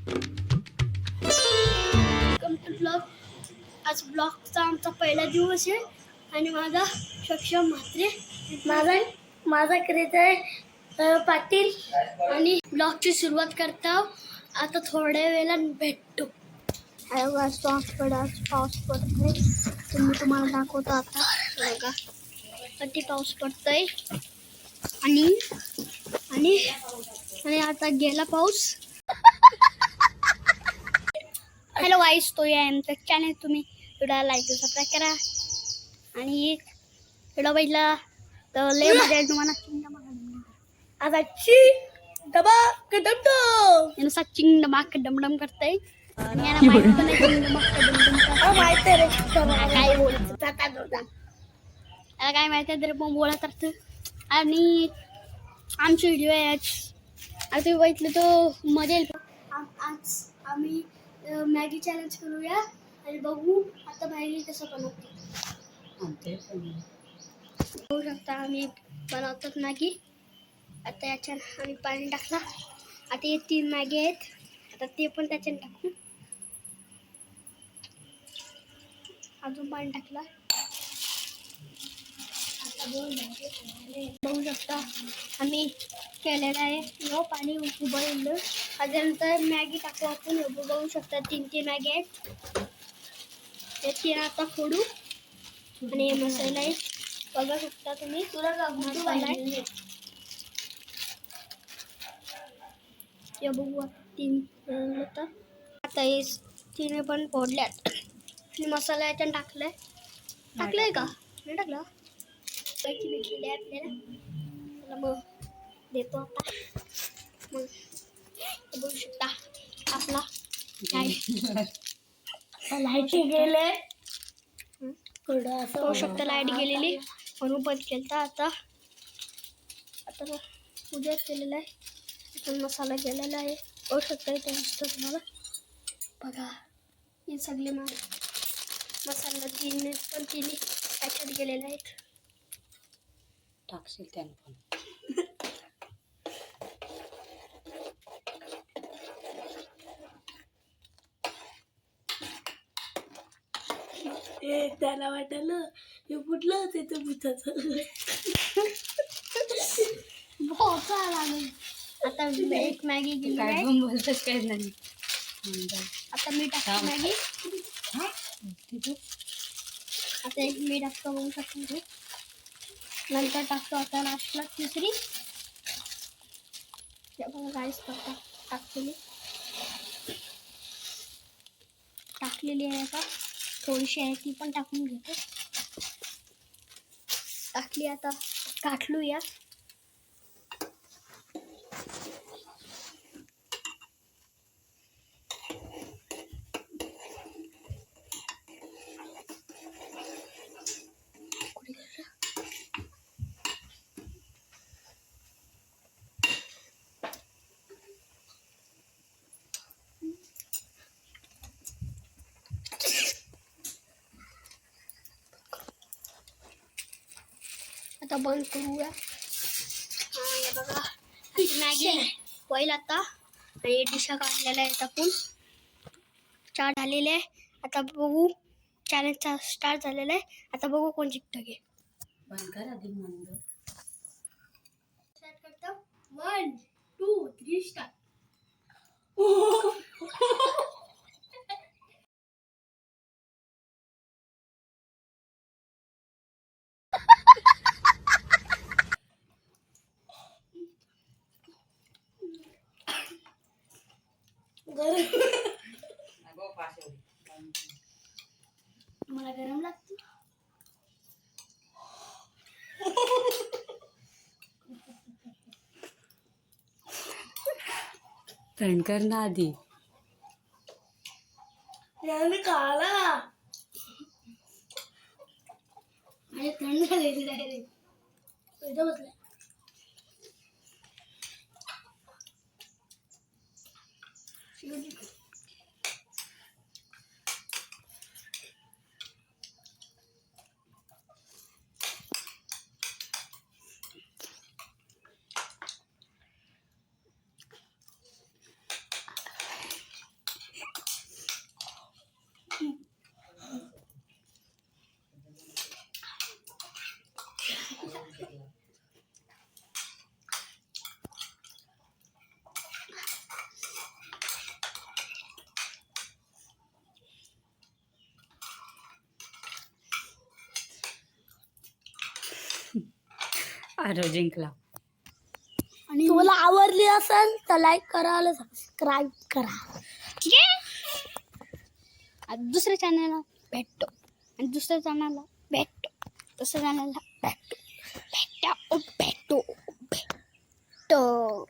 Welcome to blog. आज ब्लॉगचा आमचा पहिला दिवस आहे आणि माझा सक्षम म्हात्रे, माझा क्रेता आहे पाटील आणि ब्लॉगची सुरुवात करता. आता थोड्या वेळानं भेटतो. आज पाऊस पडतोय. तुम्ही तुम्हाला दाखवतो आता बघा किती पाऊस पडतोय. आणि आणि आणि आता गेला पाऊस. हॅलो गाईस, तो आहे आमचा चॅनल. तुम्ही व्हिडिओला लाईक सबस्क्राईब करा आणि व्हिडिओ बघितला तर लय मजा येईल तुम्हाला. चिंग डमाक डमडम करताय. काय बोलत काय माहिती तरी पण बोलत असत. आणि आमची व्हिडिओ आहे आता तुम्ही बघितलं तो मजा येईल. आज आम्ही मॅगी चॅलेंज करूया आणि बघू आता मॅगी कसं बनवतो. बघू शकता आम्ही बनवतात मॅगी. आता याच्यात आम्ही पाणी टाकला. आता हे 3 मॅगी आहेत. आता ते पण त्याच्यात टाकू. अजून पाणी टाकला. बघू शकता आम्ही केलेलं आहे. पाणी उबळलं. त्याच्यानंतर मॅगी टाकू आपण. बघू शकता 3 मॅगी आहेत. ते 3 आता फोडू. आणि मसाला आहे बघा शकता तुम्ही. मसाला आहे ते बघू. 3 होतं. आता हे 3 पण फोडल्यात. आणि मसाला याच्यात टाकलाय का नाही टाकला. पैकी भेटलेली आहे आपल्याला. मग देतो आता. मग बघू शकता आपला लाईट गेले. बघू शकता लाईट गेलेली म्हणून बंद केलता. आता उद्या केलेला आहे. मसाला गेलेला आहे. बघू शकता इथे दिसतं तुम्हाला. बघा हे सगळे मसाला 3 त्याच्यात गेलेले आहेत. टाकशील त्याने पण. त्याला वाटलं हे फुटलं होते ते भुताचं. आता एक मॅगी गेली आहे. बोलतच काही नाही. आता मी टाकतो मॅगी. आता एक मी टाकतो. बघू शकतो. नंतर टाकतो आता लास्टला तिसरी. राईस टाकलेली आहे का थोडीशी आहे ती पण टाकून घेतो. टाकली आता काढलूया. आता बंद करूया. हे बघा मॅगी होईल आता. आणि डिशा काढलेल्या आहेत आपण. 4 झालेले आहे. आता बघू चॅलेंजचा स्टार्ट झालेला आहे. आता बघू कोण जिंकतं घे. बंद कर आधी मंद. स्टार्ट करतो. 1 2 3 स्टार्ट. मला गरम लागतं. थंड कर ना आधी. याने काला थंड झालेली डायरेक्ट इथं बसलाय. आरव जिंकला. आणि तुम्हाला आवडली असेल तर लाईक करा आणि सबस्क्राईब करा. ठीक आहे. दुसऱ्या चॅनलला भेटतो आणि दुसऱ्या चॅनलला भेटतो, दुसऱ्या चॅनलला भेटतो भेटतो भेटतो भेटतो.